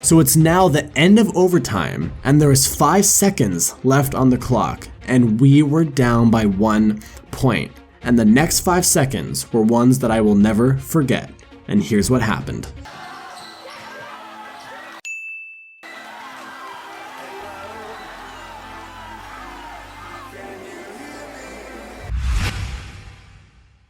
So it's now the end of overtime, and there is 5 seconds left on the clock, and we were down by 1 point. And the next 5 seconds were ones that I will never forget. And here's what happened.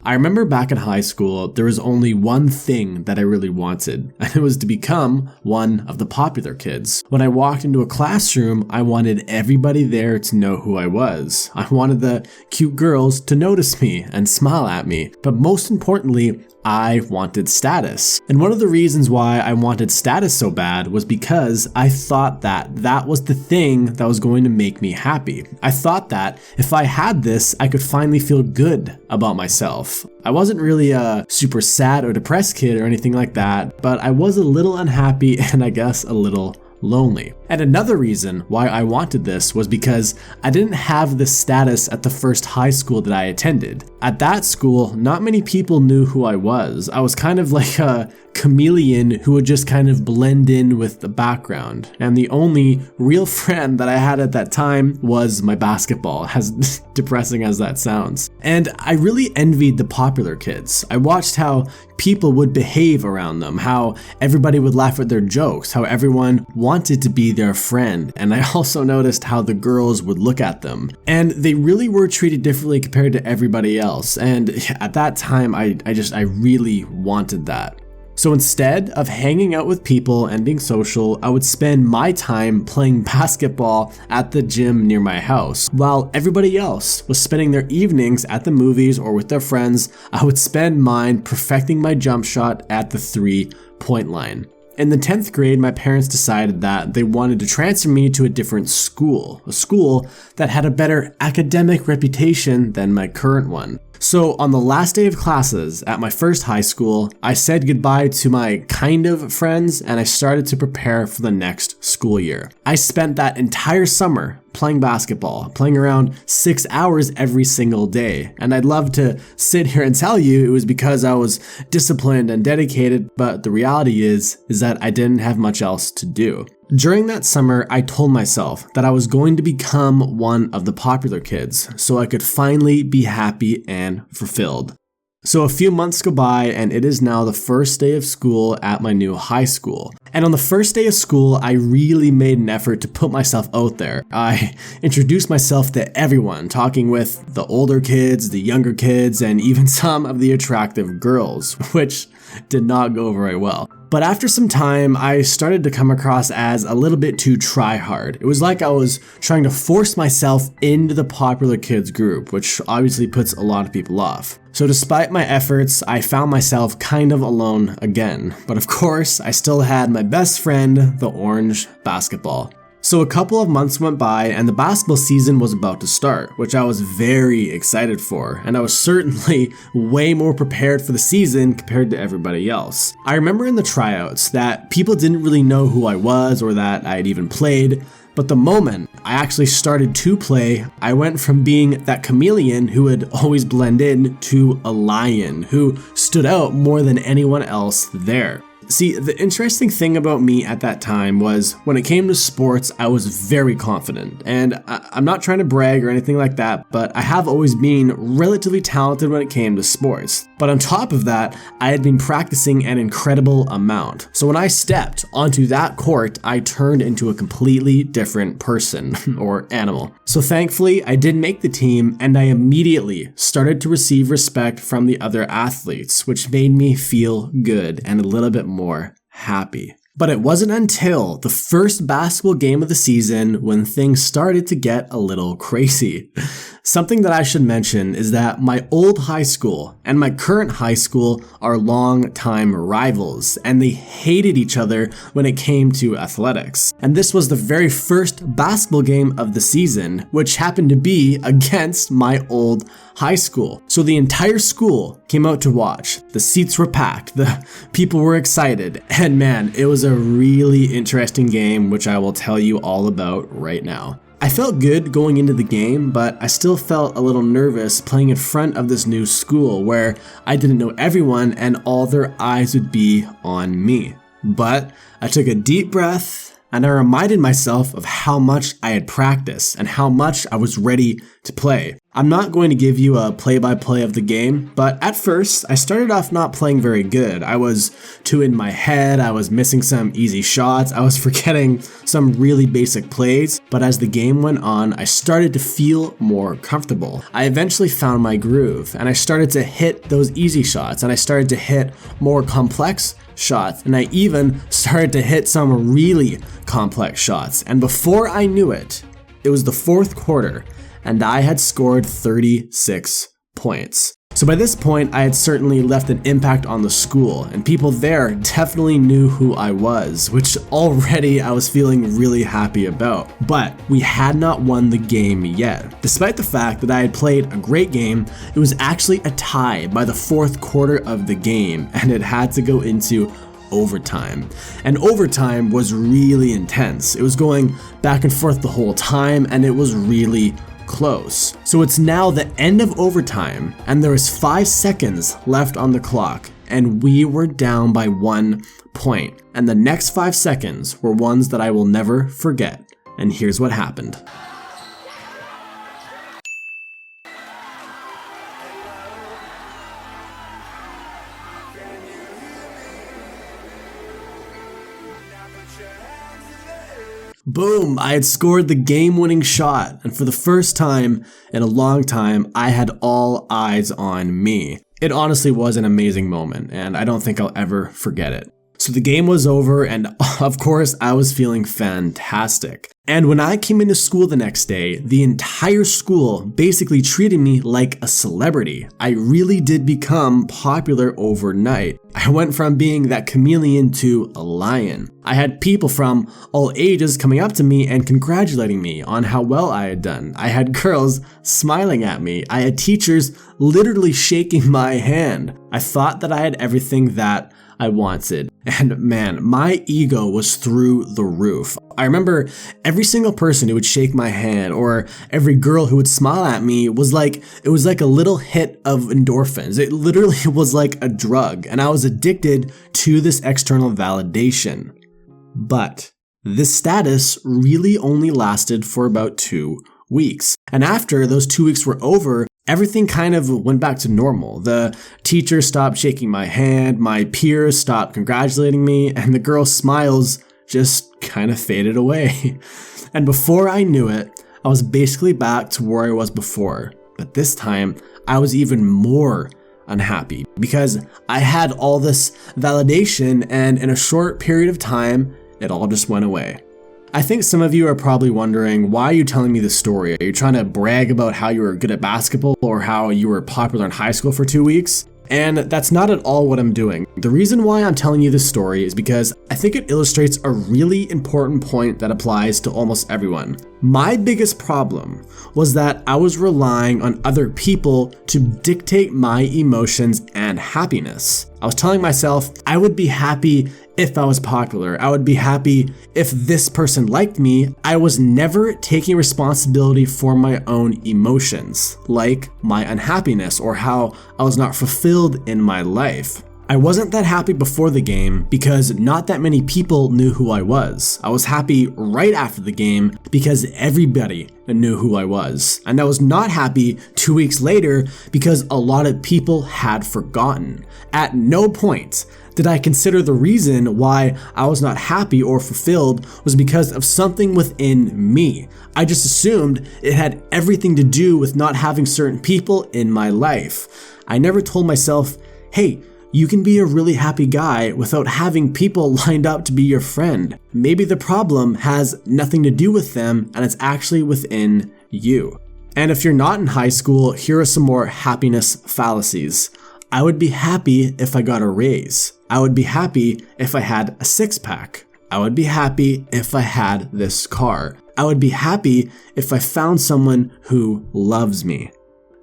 I remember back in high school, there was only one thing that I really wanted, and it was to become one of the popular kids. When I walked into a classroom, I wanted everybody there to know who I was. I wanted the cute girls to notice me and smile at me, but most importantly, I wanted status. And one of the reasons why I wanted status so bad was because I thought that that was the thing that was going to make me happy. I thought that if I had this, I could finally feel good about myself. I wasn't really a super sad or depressed kid or anything like that, but I was a little unhappy and I guess a little lonely. And another reason why I wanted this was because I didn't have the status at the first high school that I attended. At that school, not many people knew who I was. I was kind of like a chameleon who would just kind of blend in with the background. And the only real friend that I had at that time was my basketball, as depressing as that sounds. And I really envied the popular kids. I watched how people would behave around them, how everybody would laugh at their jokes, how everyone wanted to be their friend. And I also noticed how the girls would look at them. And they really were treated differently compared to everybody else. And at that time, I really wanted that. So instead of hanging out with people and being social, I would spend my time playing basketball at the gym near my house. While everybody else was spending their evenings at the movies or with their friends, I would spend mine perfecting my jump shot at the 3-point line. In the 10th grade, my parents decided that they wanted to transfer me to a different school, a school that had a better academic reputation than my current one. So on the last day of classes at my first high school, I said goodbye to my kind of friends and I started to prepare for the next school year. I spent that entire summer playing basketball, playing around 6 hours every single day. And I'd love to sit here and tell you it was because I was disciplined and dedicated, but the reality is that I didn't have much else to do. During that summer, I told myself that I was going to become one of the popular kids so I could finally be happy and fulfilled. So a few months go by and it is now the first day of school at my new high school. And on the first day of school, I really made an effort to put myself out there. I introduced myself to everyone, talking with the older kids, the younger kids, and even some of the attractive girls, which did not go very well. But after some time, I started to come across as a little bit too try-hard. It was like I was trying to force myself into the popular kids group, which obviously puts a lot of people off. So despite my efforts, I found myself kind of alone again. But of course, I still had my best friend, the orange basketball. So a couple of months went by and the basketball season was about to start, which I was very excited for, and I was certainly way more prepared for the season compared to everybody else. I remember in the tryouts that people didn't really know who I was or that I had even played, but the moment I actually started to play, I went from being that chameleon who would always blend in to a lion who stood out more than anyone else there. See, the interesting thing about me at that time was when it came to sports, I was very confident. And I'm not trying to brag or anything like that, but I have always been relatively talented when it came to sports. But on top of that, I had been practicing an incredible amount. So when I stepped onto that court, I turned into a completely different person or animal. So thankfully, I did make the team and I immediately started to receive respect from the other athletes, which made me feel good and a little bit more happy. But it wasn't until the first basketball game of the season when things started to get a little crazy. Something that I should mention is that my old high school and my current high school are long-time rivals, and they hated each other when it came to athletics. And this was the very first basketball game of the season, which happened to be against my old high school. So the entire school came out to watch. The seats were packed, the people were excited, and man, it was a really interesting game, which I will tell you all about right now. I felt good going into the game, but I still felt a little nervous playing in front of this new school where I didn't know everyone and all their eyes would be on me. But I took a deep breath and I reminded myself of how much I had practiced and how much I was ready to play. I'm not going to give you a play-by-play of the game, but at first, I started off not playing very good. I was too in my head, I was missing some easy shots, I was forgetting some really basic plays, but as the game went on, I started to feel more comfortable. I eventually found my groove, and I started to hit those easy shots, and I started to hit more complex shots, and I even started to hit some really complex shots. And before I knew it, it was the fourth quarter, and I had scored 36 points. So by this point, I had certainly left an impact on the school, and people there definitely knew who I was, which already I was feeling really happy about. But we had not won the game yet. Despite the fact that I had played a great game, it was actually a tie by the fourth quarter of the game, and it had to go into overtime. And overtime was really intense. It was going back and forth the whole time, and it was really close. So it's now the end of overtime, and there is 5 seconds left on the clock, and we were down by 1 point. And the next 5 seconds were ones that I will never forget. And here's what happened. Boom! I had scored the game-winning shot, and for the first time in a long time, I had all eyes on me. It honestly was an amazing moment, and I don't think I'll ever forget it. So the game was over, and of course, I was feeling fantastic. And when I came into school the next day, the entire school basically treated me like a celebrity. I really did become popular overnight. I went from being that chameleon to a lion. I had people from all ages coming up to me and congratulating me on how well I had done. I had girls smiling at me. I had teachers literally shaking my hand. I thought that I had everything that I wanted. And man, my ego was through the roof. I remember every single person who would shake my hand or every girl who would smile at me was like a little hit of endorphins. It literally was like a drug, and I was addicted to this external validation. But this status really only lasted for about 2 weeks. And after those 2 weeks were over, everything kind of went back to normal. The teacher stopped shaking my hand, my peers stopped congratulating me, and the girls' smiles just kind of faded away. And before I knew it, I was basically back to where I was before. But this time, I was even more unhappy because I had all this validation, and in a short period of time, it all just went away. I think some of you are probably wondering, why are you telling me this story? Are you trying to brag about how you were good at basketball or how you were popular in high school for 2 weeks? And that's not at all what I'm doing. The reason why I'm telling you this story is because I think it illustrates a really important point that applies to almost everyone. My biggest problem was that I was relying on other people to dictate my emotions and happiness. I was telling myself I would be happy if I was popular. I would be happy if this person liked me. I was never taking responsibility for my own emotions, like my unhappiness or how I was not fulfilled in my life. I wasn't that happy before the game because not that many people knew who I was. I was happy right after the game because everybody knew who I was. And I was not happy 2 weeks later because a lot of people had forgotten. At no point did I consider the reason why I was not happy or fulfilled was because of something within me. I just assumed it had everything to do with not having certain people in my life. I never told myself, hey, you can be a really happy guy without having people lined up to be your friend. Maybe the problem has nothing to do with them and it's actually within you. And if you're not in high school, here are some more happiness fallacies. I would be happy if I got a raise. I would be happy if I had a six-pack. I would be happy if I had this car. I would be happy if I found someone who loves me.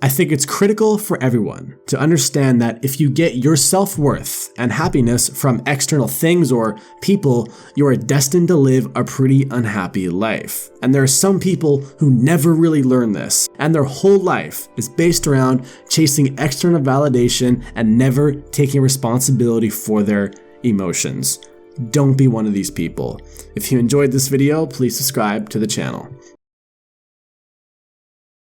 I think it's critical for everyone to understand that if you get your self-worth and happiness from external things or people, you are destined to live a pretty unhappy life. And there are some people who never really learn this, and their whole life is based around chasing external validation and never taking responsibility for their emotions. Don't be one of these people. If you enjoyed this video, please subscribe to the channel.